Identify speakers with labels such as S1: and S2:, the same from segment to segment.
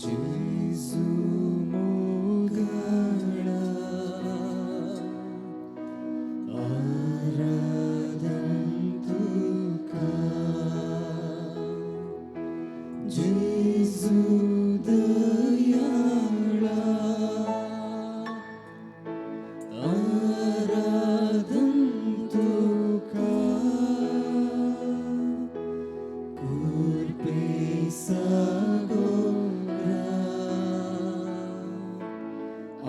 S1: जेजू मोगळा आराधन तुका जेजू दयाळा आराधन तुका कुर्पे सागोरा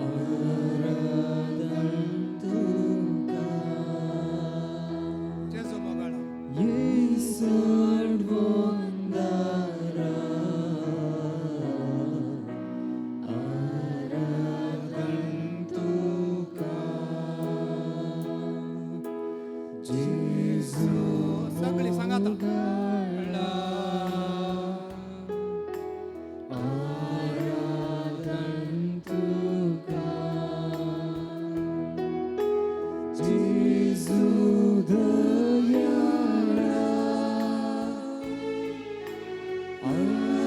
S1: आराधन तुका
S2: जेजू मोगळा
S1: येसोड वंदारा आराधन तुका जेजू
S2: सगळी सांगा आता.
S1: आराधन तुका जेजू दयाळा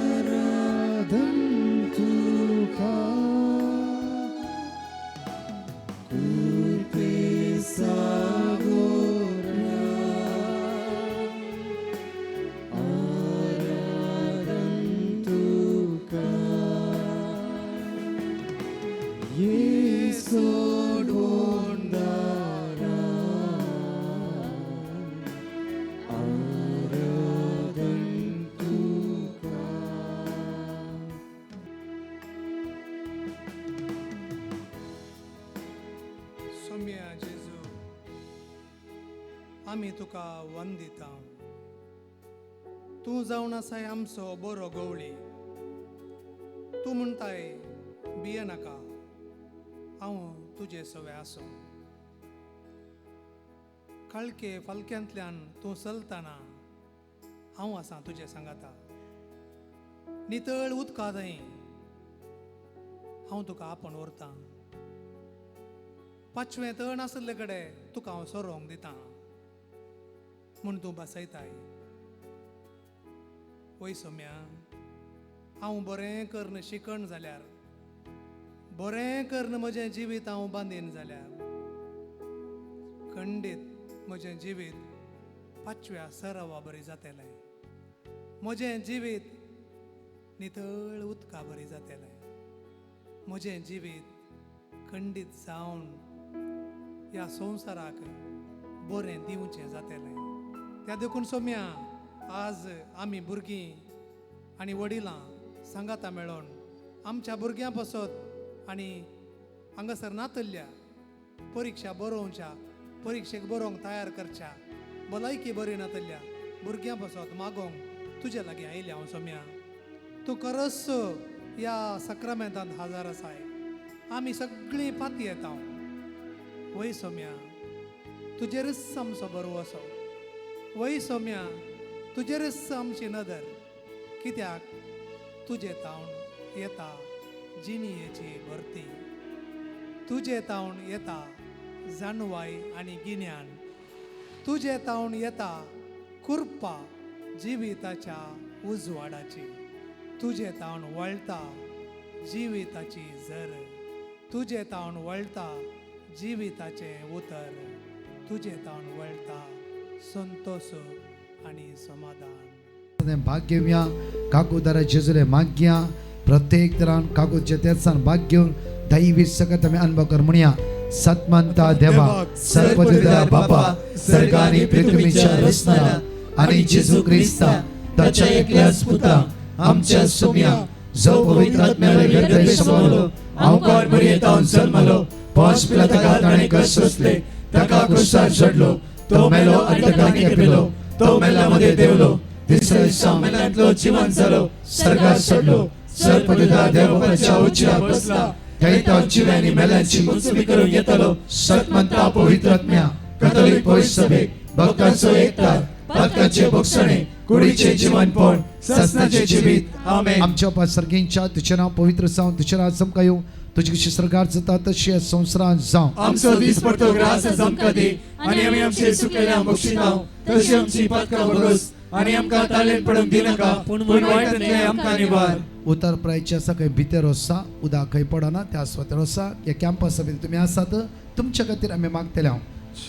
S1: आराधन तुका कुर्पे सागोरा आराधन तुका येसोड वंदारा आराधन तुका
S2: सौम्य जेजू आम्ही तुका वंदिता. तू जावन आसाय आमचो बरो गवळी. तू म्हणटाय भिये नाका, हांव तुजे सवे आसो. कळके फालक्यांतल्यान तूं चलतना हांव आसां तुजे सांगाता. नितळ उदका थंय हांव तुका आपण व्हरतां. पांचवें तण आसले कडेन तुका हांव सरोंक दितां म्हूण तूं बसयताय. वय सौम्या, हांव बरें करून शिकण जाल्यार, बरें करून म्हजें जिवीत हांव बांदीन जाल्यार खंडीत म्हजें जिवीत पांचव्या सरावा बरी जातलें. म्हजें जिवीत नितळ उदका बरी जातलें. म्हजें जिवीत खंडीत जावन ह्या संवसाराक बरें दिवचें जातलें. त्या देखून सौम्या, आज आमी भुरगीं आनी वडिलां सांगाता मेळोन आमच्या भुरग्यां पासत आनी हांगासर नातल्ल्या परिक्षा बरोवच्या, परिक्षेक बरोवंक तयार करच्या, भलायकी बरी नातल्ल्या भुरग्यां पासत मागोंक तुजे लागीं आयल्या हांव सौम्या. तूं खरच ह्या सक्रामेंतांत हाजार आसाय. आमी सगळीं पाती येता. वय सौम्या, तुजेरच आमचो बरो असो. वय सौम्या, तुजेरच आमची नदर. कित्याक तुजे तावन येता जिणयेची भरती. तुजे तावन येता जाणवाय आनी गिन्यान. तुजे तावन येता कुर्पा जिविताच्या उजवाडाची. तुजे तावन वळटा जिविताची झर. तुजे तावन वळटा जिविताचें उतर. तुजे तावन वळटा संतोष आनी समाधान.
S3: भाग्यव्या काकूदारा जेजुले माग्या प्रत्येक तरान काकू जेतेसान भाग्य दैवी सकत आमी अनुभव कर म्हणया. सत्मंता देवा, सर्वपिता बापा, सर्गानी पृथ्वीच्या रचणारा आणि जेजू ख्रिस्ता ताच्या एकल्याच पुता आमच्या सौम्या जो पवित्र आत्म्याने हृदय समावलो, अवकाळ मरियेतान जन्मलो, पांच पिलाताका ताणे कष्ट सोसले, ताका क्रुसार चढलो, तो मेलो आनी ताका केपिलो, तो मेल्ल्यामध्ये देवलो, तिसऱ्या दिसा मेल्यांतलो जिवंत जालो, स्वर्गात चढलो, सर्वपिता देवाच्या उजव्यार बसला, थंय तो जिव्यांनी मेल्यांची मुक्ती करूंक येतलो. सत्मंता पवित्र आत्म्या, कॅथोलिक पवित्र सभेक, भक्तांचो एकता, पातकांचे भोगसणे, कुडीचे जीवनपण, सस्नाचे जिवीत. आमेन. आमच्या पासर्गींच्या तुझे नाव पवित्र जावं, तुझे राज चमका येवं, तुझी कशी सरकार जाता तशी संवसारांत जावं.
S1: आमचो दीस पडतो ग्रास चमका दी आनी आमी आमचे सुकलेल्या बक्षितांव तशी आमची पातकां बरोस आणि आमकां ताळेन पडूंक दिनाका पूण वायटांतले आमकां निवार.
S3: उतर प्रायचे आसा खंय भितर वचसा उदक खंय पडना त्या स्वतः वचसा ह्या कॅम्पसा भितर तुमी आसात तुमच्या खातीर आमी मागतले हांव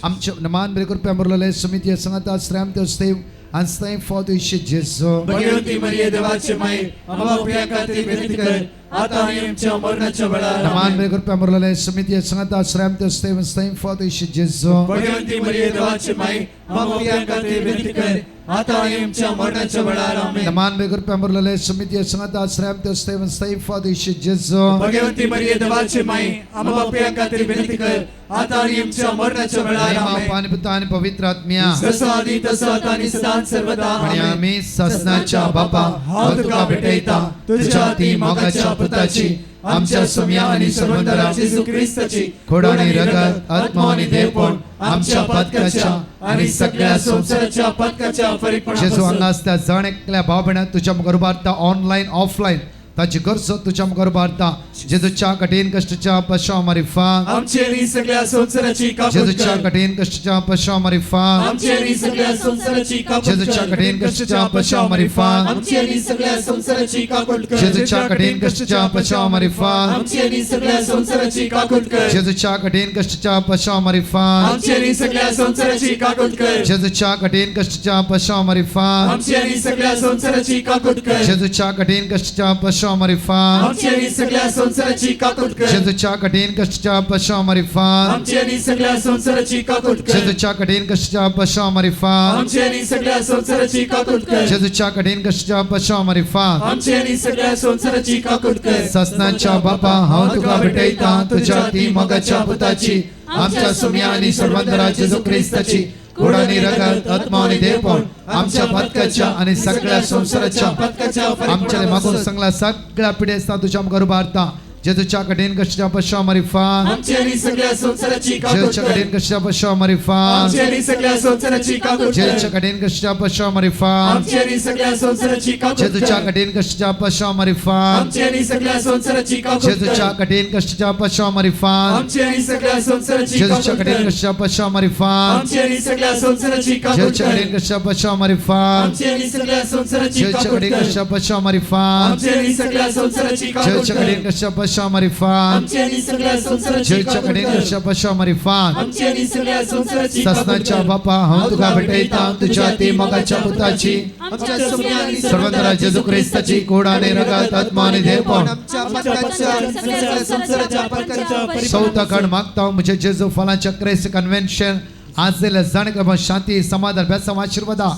S3: आमचे नमान बरे करपी आमरलेले समिती संगत आश्रम ते स्तेव and thank for the issue Jesus.
S1: Bhagwanti मरिये देवाचे माये आम्हा प्रिया खातीर विनंती कर आता आनी आमच्या मरणाच्या वेळार
S3: नमान बरे करपी आमरलेले समिती संगत आश्रम ते स्तेव and thank for the issue Jesus.
S1: Bhagwanti मरिये देवाचे माये आम्हा प्रिया खातीर विनंती कर आता आनी आमच्या मरणाच्या वेळार आमेन.
S3: नमान बरे करपी आमरलेले समिती संगत आश्रम ते स्तेव and thank for the issue Jesus.
S1: Bhagwanti मरिये देवाचे माये आम्हा प्रिया खातीर विनंती कर आता आनी आमच्या मरणाच्या वेळार आमेन.
S3: पाणी पिता आणि पवित्र आत्म्या
S1: जसो आदी तसो आता आनी सदां सर्वदा
S3: आणि
S1: आमेन.
S3: आम्ही ससनाच्या बापा हांव तुका भेटयता तुझ्या ती मोगाच्या पुताची आमच्या सुम्या आणि सर्वंतरा
S1: जेजू ख्रिस्ताची
S3: खोडानी रगत आत्मा आणि देवपण
S1: आमच्या पदकाच्या आणि सगळ्या संसाराच्या पदकाच्या फरीकपणा
S3: जेजू हांगा आसता जण एकल्या भाव भयणां तुझ्या मुखार उबारता ऑनलायन ऑफलायन ताची गरज तुझ्या मुखार उबारता जेजूच्या कठीण कष्टाच्या पश्चाव मारिफाक
S1: आमचेरी सगळ्या संसाराची कापूट
S3: जेजूच्या
S1: कर.
S3: कठीण कष्टाच्या पश्चाव मारिफाक
S1: आमचेरी सगळ्या संसाराची कापूट
S3: जेजूच्या
S1: कर.
S3: कठीण कष्टाच्या पश्चाव मारिफाक
S1: आमचेरी सगळ्या संसाराची कापूट कर.
S3: जेजूच्या कठीण कष्टाच्या पश्चाव मारिफाक
S1: आमचेरी सगळ्या संसाराची कापूट कर.
S3: जेजूच्या कठीण कष्टाच्या पश्चाव मारिफाक
S1: आमचेरी सगळ्या संसाराची कापूट कर.
S3: जेजूच्या कठीण कष्टाच्या पश्चाव मारिफाक
S1: आमचेरी सगळ्या संसाराची कापूट कर.
S3: जेजूच्या कठीण कष्टाच्या पश्चाव मारिफाक
S1: आमचेरी सगळ्या संसाराची कापूट कर.
S3: जेजूच्या कठीण कष्टाच्या पश्चाव मारिफाक
S1: आमचेरी सगळ्या संसाराची कापूट कर.
S3: जेजूच्या कठीण कष्टाच्या पश्चाव मारिफाक
S1: आमचेरी सगळ्या संसाराची कापूट कर.
S3: जेजूच्या कठीण कष्टाच्या पश्चाव मारिफाक
S1: आमचेरी सगळ्या संसाराची कापूट कर.
S3: ससनाच्या बापा हांव तुका भेटयता तुझ्या ती मोगाच्या पुताची आमच्या सुम्या आणि सर्वंतरा जेजू ख्रिस्ताची खोडानी रगत आत्मा आणि देवपण आमच्या पदकाच्या आणि सगळ्या संसाराच्या
S1: पदकाच्या
S3: आमच्या मागून सांगला सगळ्या पिढी असता तुझ्या मुखार उबारता जेजूच्या कठीण कष्टाच्या पश्चाव मारिफाक
S1: आमचेरी सगळ्या संसाराची कापूट
S3: जेजूच्या
S1: कर.
S3: कठीण कष्टाच्या पश्चाव मारिफाक
S1: आमचेरी सगळ्या संसाराची कापूट कर.
S3: जेजूच्या कठीण कष्टाच्या पश्चाव मारिफाक
S1: आमचेरी सगळ्या संसाराची कापूट
S3: जेजूच्या
S1: कर.
S3: कठीण कष्टाच्या पश्चाव मारिफाक
S1: आमचेरी सगळ्या संसाराची कापूट
S3: जेजूच्या
S1: कर.
S3: कठीण कष्टाच्या पश्चाव मारिफाक
S1: आमचेरी सगळ्या संसाराची
S3: जेजूच्या
S1: कापूट
S3: कठीण
S1: कर.
S3: कष्टाच्या पश्चाव मारिफाक
S1: आमचेरी सगळ्या संसाराची कापूट
S3: जेजूच्या
S1: कर.
S3: कठीण कष्टाच्या पश्चाव मारिफाक
S1: आमचेरी सगळ्या संसाराची
S3: जेजूच्या
S1: कापूट
S3: कठीण
S1: कर.
S3: कष्टाच्या पश्चाव मारिफाक
S1: आमचेरी सगळ्या संसाराची कापूट
S3: जेजूच्या
S1: कर.
S3: कठीण कष्टाच्या पश्चाव मारिफाक
S1: आमचेरी सगळ्या संसाराची
S3: जेजूच्या
S1: कापूट
S3: कठीण
S1: कर.
S3: कष्टाच्या पश्चाव मारिफाक
S1: आमचेरी सगळ्या संसाराची कापूट
S3: ससनाच्या
S1: कर.
S3: बापा हांव तुका भेटयता तुझ्या ती मोगाच्या पुताची
S1: आमच्या सुम्या आणि
S3: सर्वंतरा जेजू ख्रिस्ताची खोडाने रगत आत्मा आणि देवपण
S1: आमच्या पदकाच्या आणि सगळ्या संसाराच्या पदकाच्या
S3: चौथा खंड मागता हांव म्हजे जेजू फलांच्या क्रेस्त कन्व्हेन्शन आज जाल्यार जाण शांती समाधान बेसांव आशिर्वादा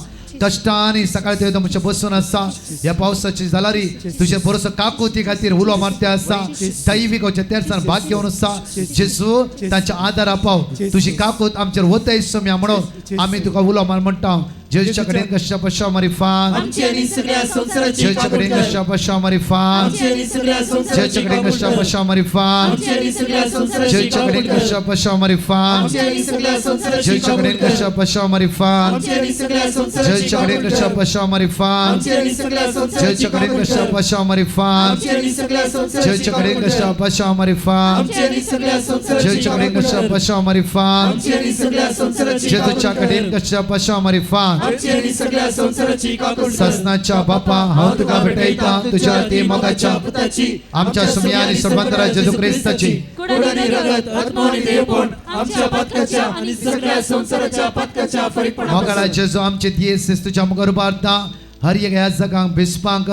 S3: कष्टांनी सकाळी ते म्हजे बसून आसा ह्या पावसाची जालारी तुझे बरोसो काकुती खातीर उलो मारते आसा दैवीक तेरसान भाग घेवन आसा जेजू तांच्या आदार पाव तुझी काकूत आमचेर वतय सोम्या म्हणून आमी तुका उलो मार म्हणटा जेजूच्या कडेन कशा पश्चा मारिफान
S1: आमचेरी सगळ्या संसाराची
S3: जेजूच्या
S1: कापूट
S3: कडेन
S1: कर.
S3: कशा पश्चा मारिफान
S1: आमचेरी सगळ्या संसाराची
S3: जेजूच्या कडेन
S1: कापूट
S3: कशा
S1: कर.
S3: पश्चा मारिफान
S1: आमचेरी सगळ्या संसाराची
S3: जेजूच्या कडेन
S1: कापूट कर.
S3: कशा पश्चा मारिफान
S1: आमचेरी सगळ्या संसाराची
S3: जेजूच्या कडेन
S1: कापूट कर.
S3: कशा पश्चा मारिफान
S1: आमचेरी सगळ्या संसाराची
S3: जेजूच्या कडेन
S1: कापूट
S3: कशा
S1: कर.
S3: पश्चा मारिफान
S1: आमचेरी सगळ्या संसाराची
S3: जेजूच्या कडेन
S1: कापूट
S3: कशा
S1: कर.
S3: पश्चा मारिफान
S1: आमचेरी सगळ्या संसाराची
S3: जेजूच्या कडेन
S1: कापूट
S3: कशा
S1: कर.
S3: पश्चा मारिफान
S1: आमचेरी सगळ्या संसाराची
S3: जेजूच्या कडेन
S1: कापूट
S3: कशा
S1: कर.
S3: पश्चा मारिफान
S1: आमचेरी सगळ्या संसाराची
S3: जेजूच्या
S1: कापूट
S3: कडेन
S1: कर.
S3: कशा पश्चा मारिफान
S1: आमचेरी सगळ्या संसाराची कापूट कर.
S3: ससनाच्या बापा हांव तुका भेटयता तुझ्या ती मोगाच्या
S1: पुताची
S3: आमच्या सुम्या आणि सर्वंतरा जेजू ख्रिस्ताची
S1: कुडानी रगत आत्मा आणि देवपण आमच्या पदकाच्या आणि सगळ्या संसाराच्या पदकाच्या फरीकपणा
S3: मोगाळा जेजू आमचे दियेस तुझ्या मुखार उबारता हर एक ह्या जगांक बिस्पांक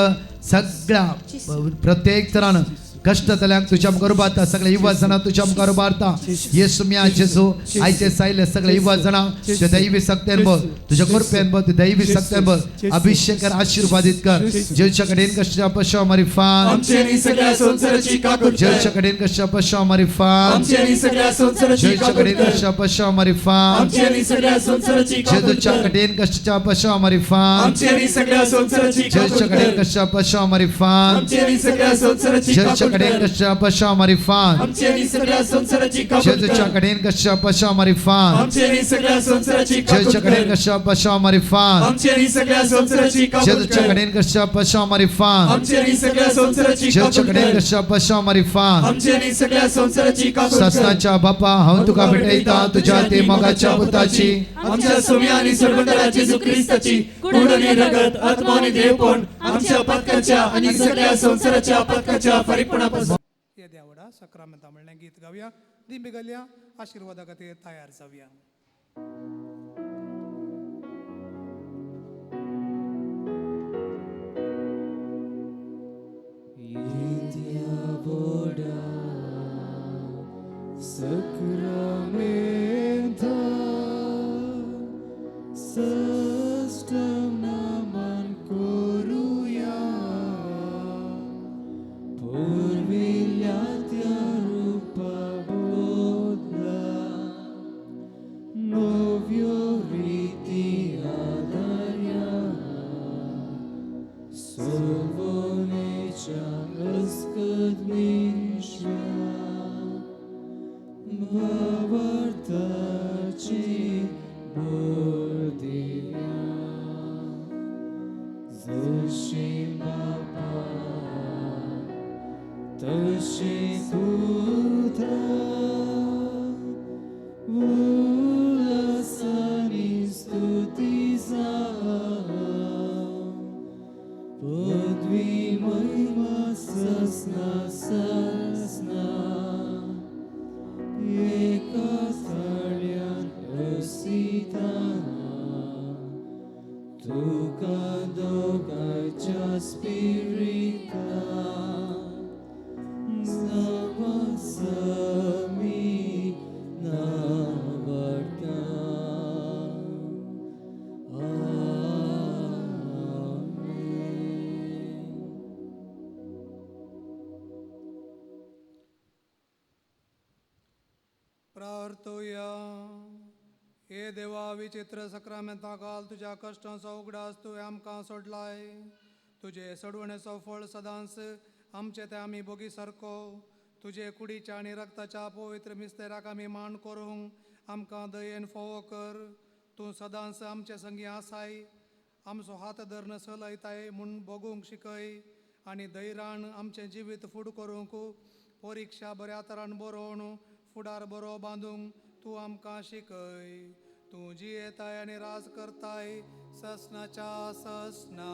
S3: सगळ्या प्रत्येक तरान कष्ट जाल्यांक तुझ्या मुखार उबारता सगळे युवा जाणां तुझ्या मुखार उबारता येसू मिया जेजू आयचे सायले सगळे युवा जाणां ते दैवी सक्तेन बर तुझ्या कृपेन बर ते दैवी सक्तेन बर अभिषेक कर आशीर्वादित कर जेजूच्या कडेन कष्टाच्या पश्चा मारिफान
S1: आमचेरी सगळ्या संसाराची कापूट कर.
S3: जेजूच्या कडेन कष्टाच्या पश्चा मारिफान
S1: आमचेरी सगळ्या संसाराची
S3: जेजूच्या
S1: कापूट
S3: कडेन
S1: कर.
S3: कष्टाच्या पश्चा मारिफान
S1: आमचेरी सगळ्या संसाराची कापूट
S3: जेजूच्या
S1: कर.
S3: कडेन कष्टाच्या पश्चा मारिफान
S1: आमचेरी सगळ्या संसाराची कापूट
S3: जेजूच्या
S1: कर.
S3: कडेन कष्टाच्या पश्चा मारिफान
S1: आमचेरी सगळ्या संसाराची
S3: जेजूच्या
S1: कापूट
S3: कडेन कशा पशा मारिफात
S1: आमची आणि सगळ्या संसाराची काबूल
S3: जेजूच्या
S1: कर.
S3: कडेन कशा पशा मारिफात
S1: आमची आणि सगळ्या संसाराची काबूल
S3: जेजूच्या कडेन
S1: कर.
S3: कशा पशा मारिफात
S1: आमची आणि सगळ्या संसाराची काबूल
S3: जेजूच्या
S1: कर.
S3: कडेन कशा पशा मारिफात
S1: आमची आणि सगळ्या संसाराची
S3: जेजूच्या
S1: काबूल
S3: कडेन
S1: कर.
S3: कशा पशा मारिफात
S1: आमची आणि सगळ्या संसाराची काबूल कर.
S3: ससनाच्या बापा हांव तुका भेटयता तुझ्या ते मोगाच्या पुताची
S1: आमच्या सोम्या आणि सर्वंतराची जेजू ख्रिस्ताची कुड आणि रगत आत्मा आणि देवपण आमच्या पत्काच्या आणि सगळ्या संसाराच्या पत्काच्या फरीकपणापासून
S2: ये देवडा सक्रामेंता म्हणलें गीत गावया दिंबी घालया आशिर्वादा खातीर तयार जावया. प्रार्थोया. हे देवा विचित्र सक्रामेंता काल तुझ्या कष्टांचो उगडास तुवें आमकां सोडलाय. तुझे सोडवणेचो फळ सदांच आमचे ते आमी बोगी सारको तुझे कुडीच्या आनी रक्ताच्या पवित्र मिस्तेराक आमी मान करूंक आमकां दयेन फोव कर. तूं सदांच आमचे संगी आसाय. आमचो हात धरून चलयताय म्हूण बोगूंक शिकय आनी धैर्यान आमचें जिवीत फुड करूंक परीक्षा बऱ्या तरान बरोवन फुडार बरो बांदूंक तूं आमकां शिकय. तूं जियेताय आनी राज करताय ससनाच्या ससना.